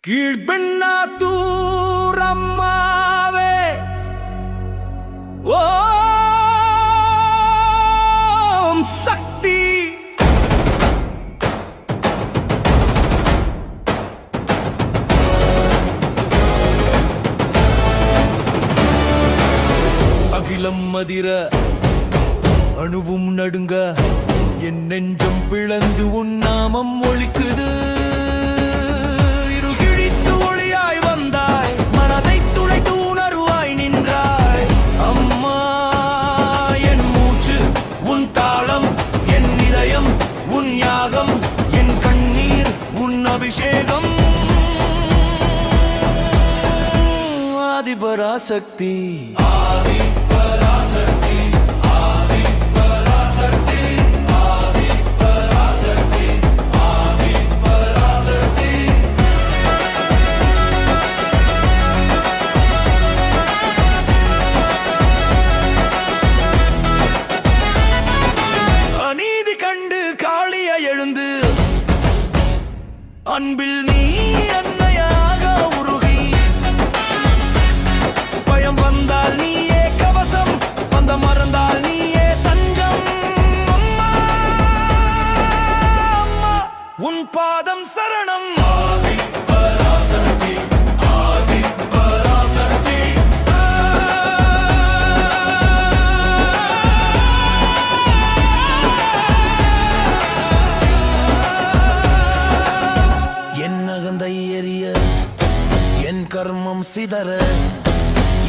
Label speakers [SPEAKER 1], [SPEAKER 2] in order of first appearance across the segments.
[SPEAKER 1] கீழ்பெண்ணாத்தூர் அம்மாவே ஓம் சக்தி. அகிலம் மதிர அணுவும் நடுங்க என் நெஞ்சம் பிளந்து உன் நாமம் ஒலிக்குது. இருகிழித்து ஒளியாய் வந்தாய், மனதை துளைத்து உணர்வாய் நின்றாய். அம்மா என் மூச்சு உன் தாளம், என் இதயம் உன் யாகம், என் கண்ணீர் உன் அபிஷேகம். ஆதிபராசக்தி ஆதிபராசக்தி ஆதிபராசக்தி ஆதிபராசக்தி ஆதிபராசக்தி. அநீதி கண்டு காளிய எழுந்து அன்பில் நீ அன்னையாக உருகி, பயம் வந்தால் நீயே கவசம், வந்த மறந்தால் நீயே தஞ்சம். அம்மா அம்மா உன் பாதம் சரணம். ஆதிபராசக்தி ஆதிபராசக்தி. என் அகந்தை எரிய, என் கர்மம் சிதற,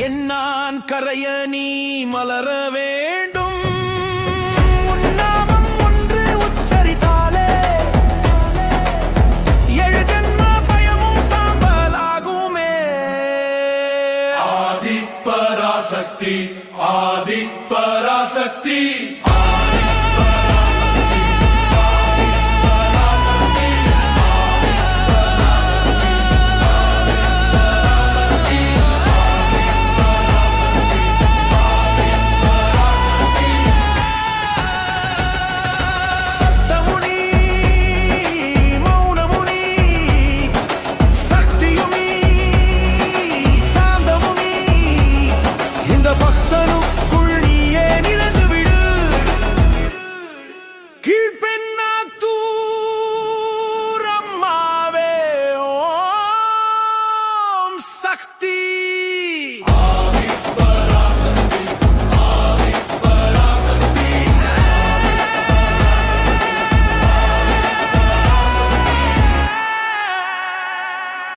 [SPEAKER 1] என் நான் கரைய நீ மலர வேண்டும். உன் நாமம் ஒன்று உச்சரித்தாலே ஏழு ஜென்ம பயமும் சாம்பலாகுமே. ஆதிபராசக்தி